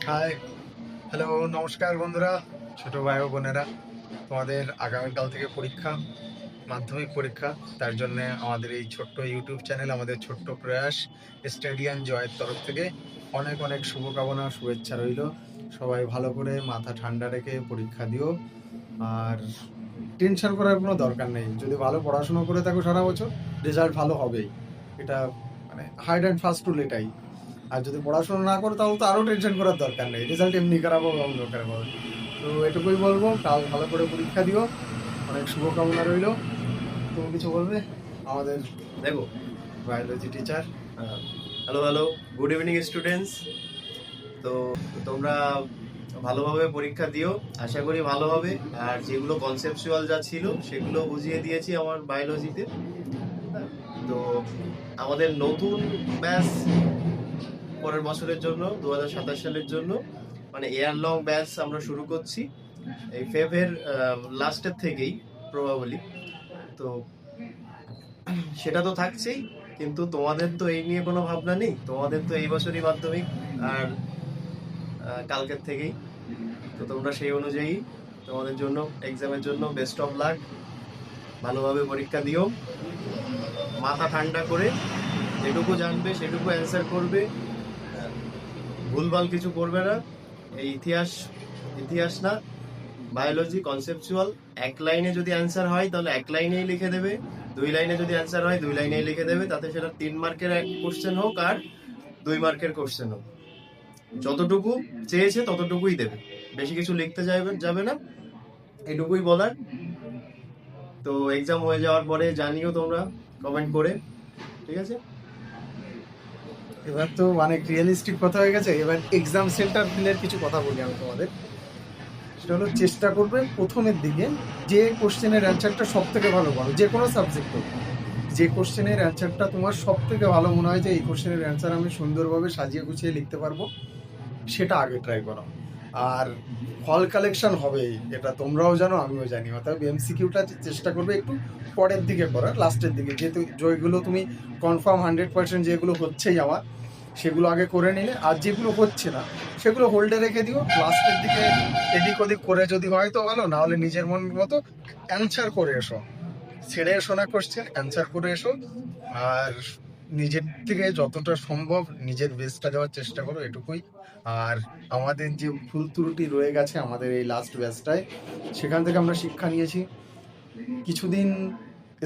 High, hello, নমস্কার বন্ধুরা, ছোট ভাই ও বোনেরা। তোমাদের আগামীকাল থেকে পরীক্ষা, মাধ্যমিক পরীক্ষা। তার জন্য আমাদের এই ছোট্ট ইউটিউব চ্যানেল, আমাদের ছোট্ট প্রয়াস স্টাডিয়ান জয়ের তরফ থেকে অনেক অনেক শুভকামনা, শুভেচ্ছা রইল। সবাই ভালো করে মাথা ঠান্ডা রেখে পরীক্ষা দিও। আর টেনশন করার কোনো দরকার নেই। যদি ভালো পড়াশোনা করে থাকো সারা বছর, রেজাল্ট ভালো হবেই। এটা মানে হার্ড অ্যান্ড ফাস্ট রুল এটাই। আর যদি পড়াশোনা না করো তাহলে তো আরও টেনশন করার দরকার নেই, রেজাল্ট এমনি খারাপ হবে, অন্য খারাপ হবে। তো এটুকুই বলবো, কাল ভালো করে পরীক্ষা দিও। অনেক শুভকামনা রইল। তুমি কিছু বলবে? আমাদের দেখো, biology teacher. Hello hello, good evening students. তো তোমরা ভালোভাবে পরীক্ষা দিও, আশা করি ভালো হবে। আর যেগুলো কনসেপচুয়াল যা ছিল সেগুলো বুঝিয়ে দিয়েছি আমার বায়োলজিতে। তো আমাদের নতুন ব্যাচ পরের বছরের জন্য 2027 সালের জন্য মানে ইয়ার লং ব্যাচ আমরা শুরু করছি এই ফেভের লাস্টের থেকেই প্রবাবলি। তো সেটা তো থাকছেই, কিন্তু তোমাদের তো এই নিয়ে কোনো ভাবনা নেই। তোমাদের তো এই বছরই মাধ্যমিক, আর কালকের থেকেই। তো তোমরা সেই অনুযায়ী তোমাদের জন্য এক্সামের জন্য বেস্ট অফ লাক। ভালোভাবে পরীক্ষা দিও, মাথা ঠান্ডা করে যেটুকু জানবে সেটুকু অ্যান্সার করবে, ভুলভাল কিছু করবে না। এই ইতিহাস ইতিহাস না, বায়োলজি কনসেপচুয়াল। এক লাইনে যদি অ্যান্সার হয় তাহলে এক লাইনেই লিখে দেবে, 2 লাইনে যদি অ্যান্সার হয় 2 লাইনেই লিখে দেবে, তাতে সেটা 3 মার্কের এক কোশ্চেন হোক আর 2 মার্কের কোশ্চেন হোক। যতটুকু চেয়েছে ততটুকুই দেবে, বেশি কিছু লিখতে যাবে না, এটুকুই বলার। তো এক্সাম হয়ে যাওয়ার পরে জানিও তোমরা কমেন্ট করে, ঠিক আছে? এবার তো অনেক রিয়েলিস্টিক কথা হয়ে গেছে। এবার এক্সাম সেন্টার দিনের কিছু কথা বলি আমি তোমাদের। সেটা হলো, চেষ্টা করবে প্রথমের দিকে যে কোশ্চেনের অ্যান্সারটা সব থেকে ভালো পারো, যে কোনো সাবজেক্ট হোক, যে কোশ্চেনের অ্যান্সারটা তোমার সব থেকে ভালো মনে হয় যে এই কোশ্চেনের অ্যান্সার আমি সুন্দরভাবে সাজিয়ে গুছিয়ে লিখতে পারবো, সেটা আগে ট্রাই করো। আর ফল কালেকশন হবেই, এটা তোমরাও জানো, আমিও জানি। অর্থাৎ এমসিকিউটা চেষ্টা করবে একটু পরের দিকে করার, লাস্টের দিকে, যেহেতু যেগুলো তুমি কনফার্ম 100% যেগুলো হচ্ছেই আমার, সেগুলো আগে করে নিলে। আর যেগুলো হচ্ছে না সেগুলো হোল্ডে রেখে দিও, লাস্টের দিকে এদিক ওদিক করে যদি হয় তো ভালো, না হলে নিজের মন মতো অ্যান্সার করে এসো। ছেড়ে এসো না কোশ্চেন, অ্যান্সার করে এসো। আর নিজের থেকে যতটা সম্ভব নিজের বেস্টটা দেওয়ার চেষ্টা করো, এটুকুই। আর আমাদের যে ভুল ত্রুটি রয়ে গেছে আমাদের এই লাস্ট ব্যাচটায়, সেখান থেকে আমরা শিক্ষা নিয়েছি। কিছুদিন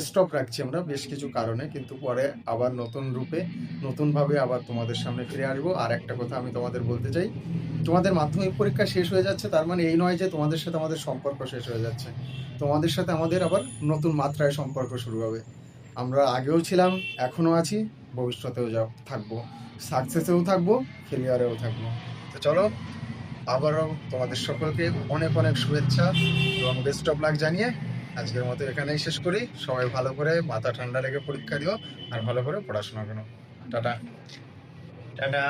স্টপ রাখছি আমরা বেশ কিছু কারণে, কিন্তু পরে আবার নতুন রূপে নতুনভাবে আবার তোমাদের সামনে ফিরে আসবো। আর একটা কথা আমি তোমাদের বলতে চাই, তোমাদের মাধ্যমিক পরীক্ষা শেষ হয়ে যাচ্ছে তার মানে এই নয় যে তোমাদের সাথে আমাদের সম্পর্ক শেষ হয়ে যাচ্ছে। তোমাদের সাথে আমাদের আবার নতুন মাত্রায় সম্পর্ক শুরু হবে। আমরা আগেও ছিলাম, এখনও আছি, ভবিষ্যতেও থাকবো। সাকসেসেও থাকবো, ফেলিয়ারেও থাকবো। তো চলো, আবারও তোমাদের সকলকে অনেক অনেক শুভেচ্ছা এবং বেস্ট অফ লাক জানিয়ে আজকের মতো এখানেই শেষ করি। সবাই ভালো করে মাথা ঠান্ডা রেখে পরীক্ষা দিও আর ভালো করে পড়াশোনা করো। টাটা। টাটা।